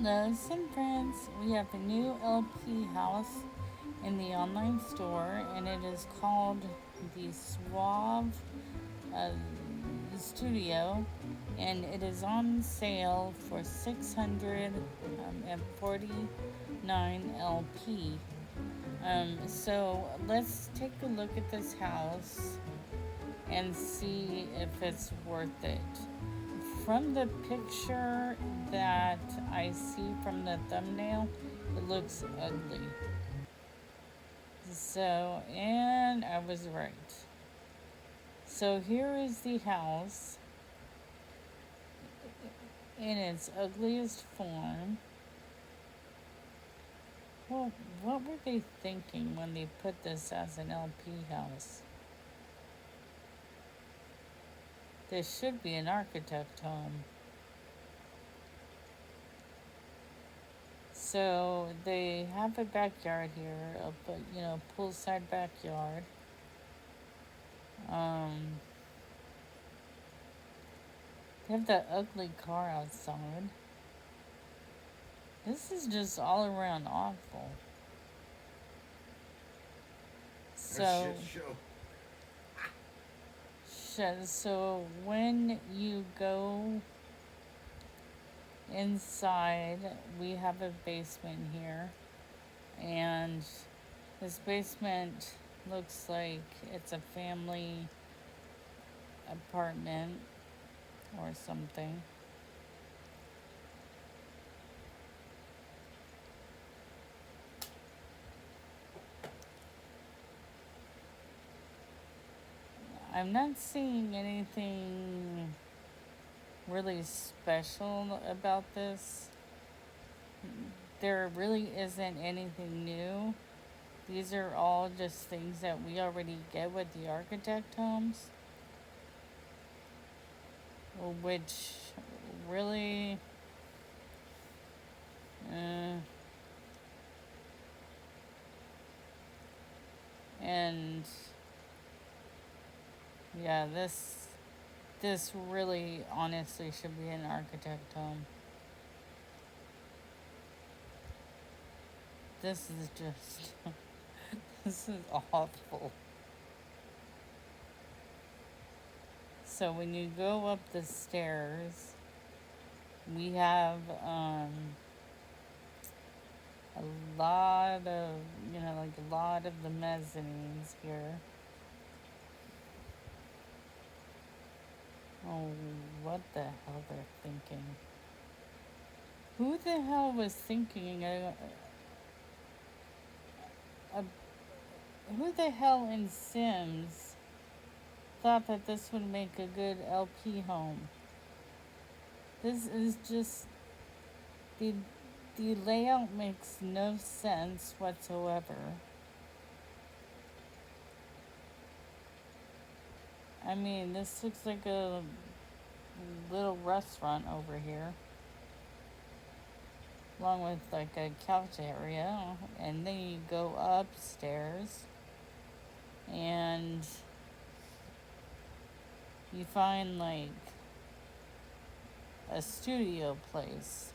Hello, and friends. We have a new LP house in the online store, and it is called the Suave Studio, and it is on sale for 649 LP. So let's take a look at this house and see if it's worth it. From the picture that I see from the thumbnail, it looks ugly. So, and I was right. So here is the house in its ugliest form. Well, what were they thinking when they put this as an LP house? This should be an architect home. So they have a backyard here, a poolside backyard. They have that ugly car outside. This is just all around awful. So, so when you go inside, we have a basement here, and this basement looks like it's a family apartment or something. I'm not seeing anything really special about this. There really isn't anything new. These are all just things that we already get with the architect homes, which really and yeah, this really honestly should be an architect home. This is just this is awful. So when you go up the stairs, we have a lot of a lot of the mezzanines here. Oh, what the hell they're thinking? Who the hell was thinking? Who the hell in Sims thought that this would make a good LP home? This is just the layout makes no sense whatsoever. I mean, this looks like a little restaurant over here, along with like a couch area, and then you go upstairs and you find like a studio place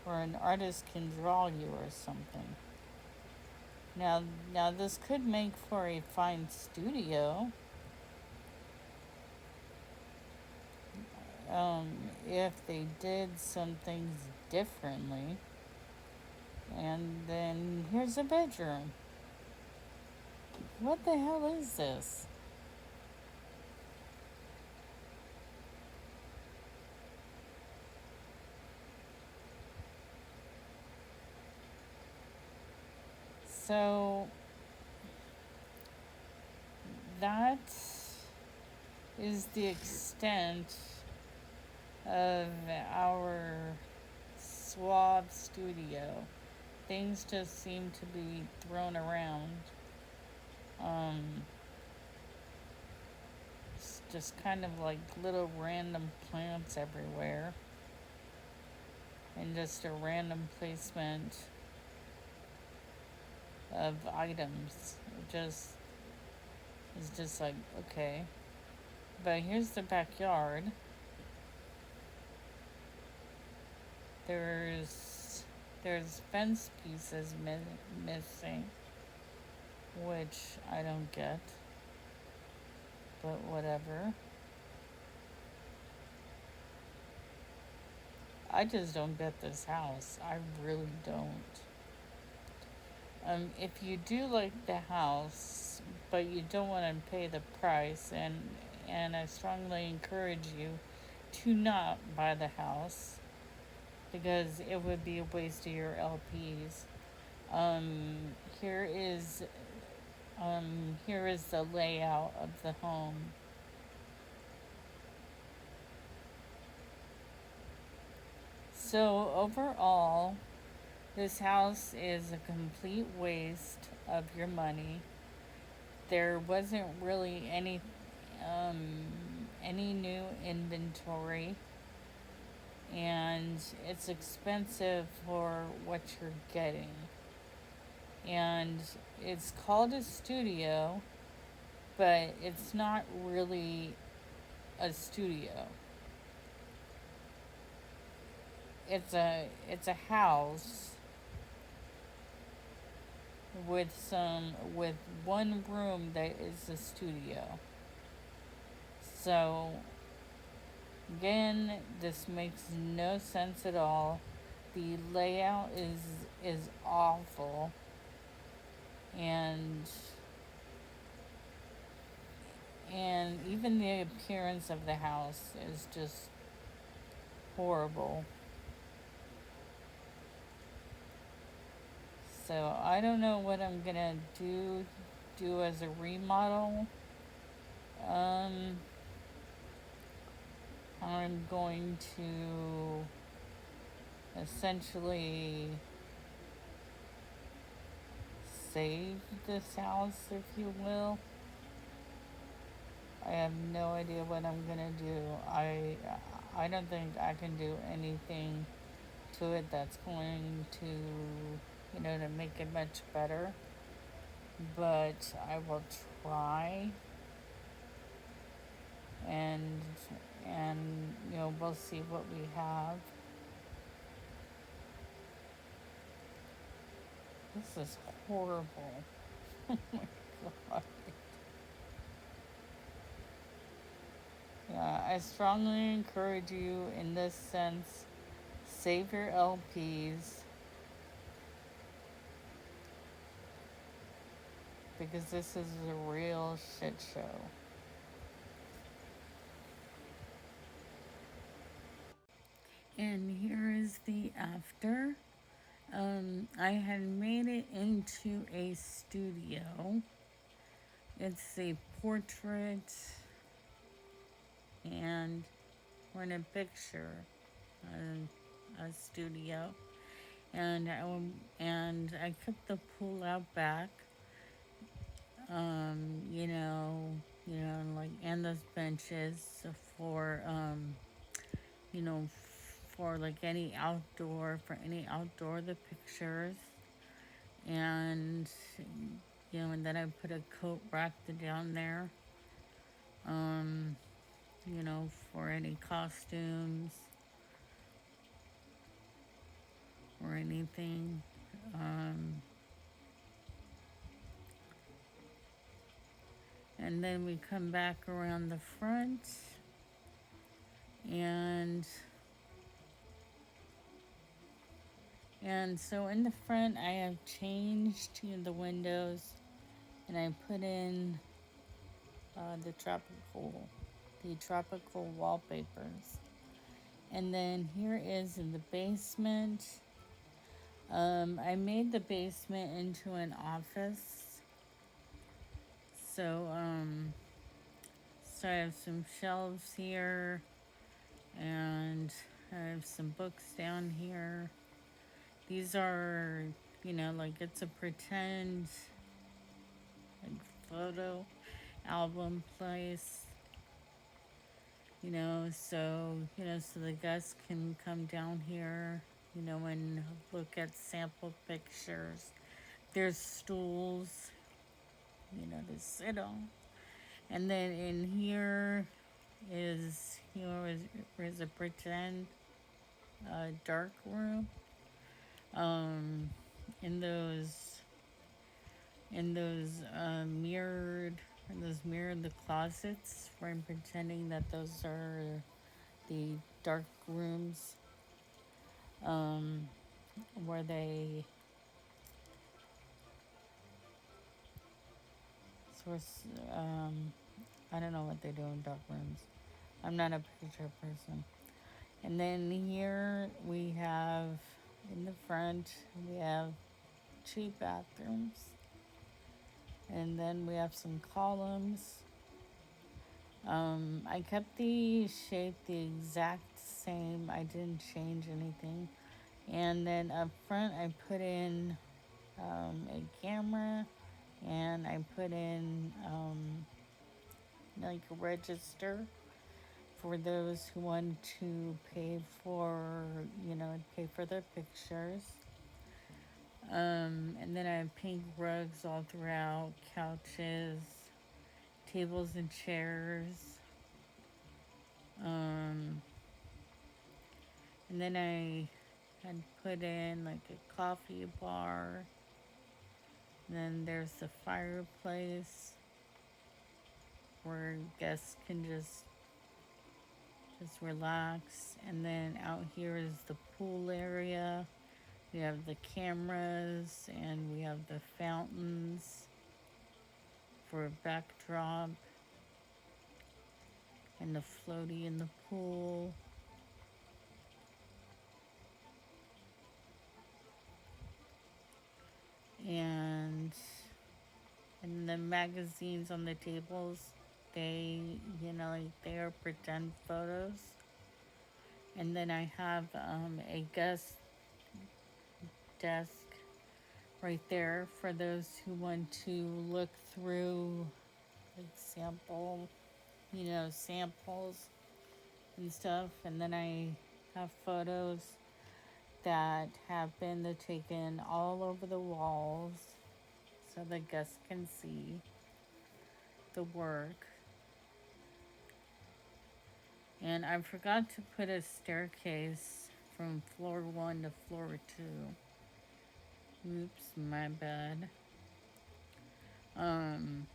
where an artist can draw you or something. Now this could make for a fine studio. If they did some things differently. And then here's a bedroom. What the hell is this? So that is the extent of our Suave studio. Things just seem to be thrown around. It's just kind of like little random plants everywhere, and just a random placement of items. It's just like, okay. But here's the backyard. There's fence pieces missing, which I don't get, but whatever. I just don't get this house. I really don't. If you do like the house, but you don't want to pay the price, and I strongly encourage you to not buy the house because it would be a waste of your LPs. Um, here is here is the layout of the home. So overall, this house is a complete waste of your money. There wasn't really um, any new inventory, and it's expensive for what you're getting. And it's called a studio, but it's not really a studio. It's a house with one room that is a studio. So again, this makes no sense at all. The layout is awful, and even the appearance of the house is just horrible. So I don't know what I'm gonna do as a remodel. Um, I'm going to essentially save this house, if you will. I have no idea what I'm gonna do. I don't think I can do anything to it that's going to, to make it much better. But I will try, and we'll see what we have. This is horrible. Oh my god. Yeah, I strongly encourage you in this sense, save your LPs, because this is a real shit show. And here is the after. I had made it into a studio. It's a portrait and we're in a picture, a studio, and I kept the pool out back. Like, and those benches for you know for like any outdoor the pictures, and and then I put a coat rack down there, um, for any costumes or anything. Um, and then we come back around the front, and so in the front I have changed the windows, and I put in the tropical wallpapers. And then here is in the basement. I made the basement into an office. So, so I have some shelves here, and I have some books down here. These are, like it's a pretend like photo album place. So the guests can come down here, and look at sample pictures. There's stools, to sit on. And then in here is, is a pretend dark room. Um, in those mirrored closets, where I'm pretending that those are the dark rooms, um, where they source. I don't know what they do in dark rooms. I'm not a picture person. And then here we have, in the front, we have two bathrooms. And then we have some columns. I kept the shape the exact same. I didn't change anything. And then up front, I put in a camera, and I put in like a register for those who want to pay for their pictures. And then I have pink rugs all throughout, couches, tables and chairs. Um, and then I had put in like a coffee bar. Then there's the fireplace where guests can just relax. And then out here is the pool area. We have the cameras and we have the fountains for a backdrop, and the floaty in the pool. And the magazines on the tables, like they are pretend photos. And then I have a guest desk right there for those who want to look through like samples and stuff. And then I have photos that have been taken all over the walls so the guests can see the work. And I forgot to put a staircase from floor 1 to floor 2. Oops, my bad. Um,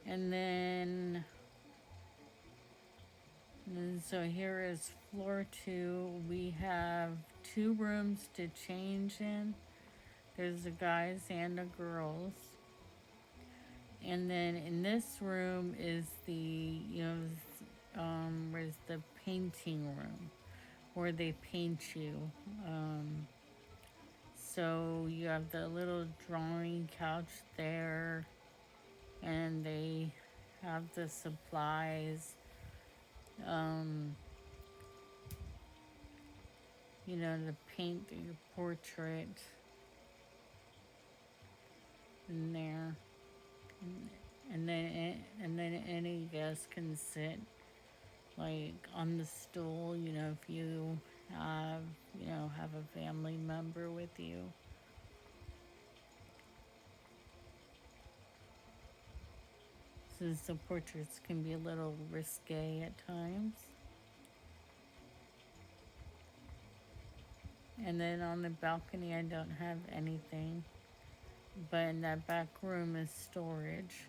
and then, so here is floor 2. We have 2 rooms to change in. There's the guys and the girls. And then in this room is where's the painting room where they paint you. So you have the little drawing couch there, and they have the supplies, um, to paint your portrait in there. And then any guest can sit like on the stool, if you have a family member with you. Since the portraits can be a little risque at times. And then on the balcony, I don't have anything, but in that back room is storage.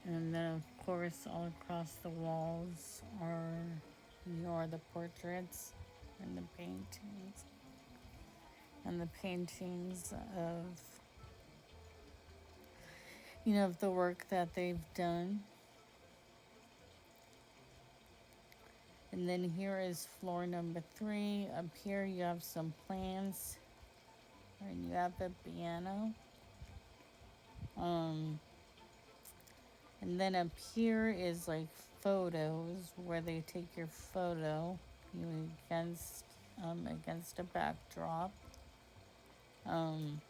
And then, of course, all across the walls are the portraits and the paintings. And the paintings of the work that they've done. And then here is floor number 3. Up here you have some plants. And you have a piano. And then up here is like photos where they take your photo against a backdrop. And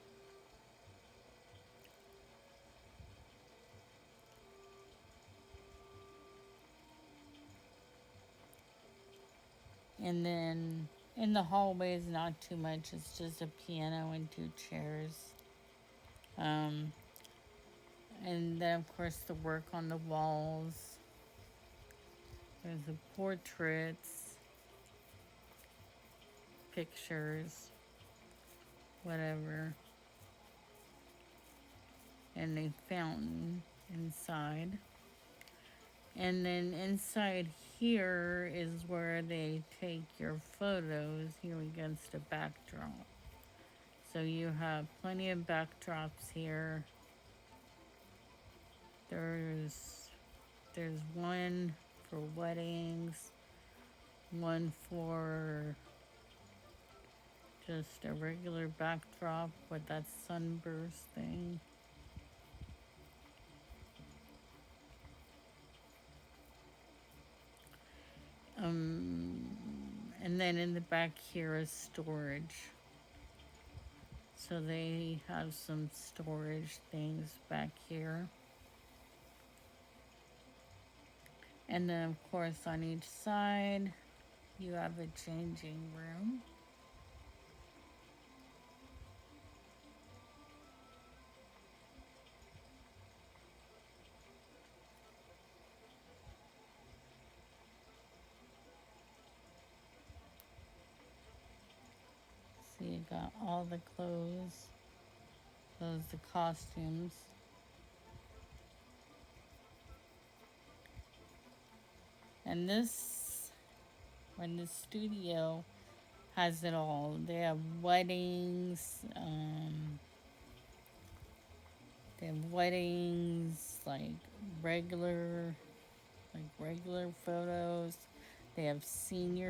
then in the hallway is not too much. It's just a piano and 2 chairs. Um, and then, of course, the work on the walls. There's the portraits, pictures, whatever. And a fountain inside. And then inside here is where they take your photos here against a backdrop. So you have plenty of backdrops here. There's one for weddings, one for just a regular backdrop with that sunburst thing. And then in the back here is storage. So they have some storage things back here. And then, of course, on each side, you have a changing room. So you got all the clothes, those the costumes. And this, when the studio has it all. They have weddings, like regular, regular photos. They have senior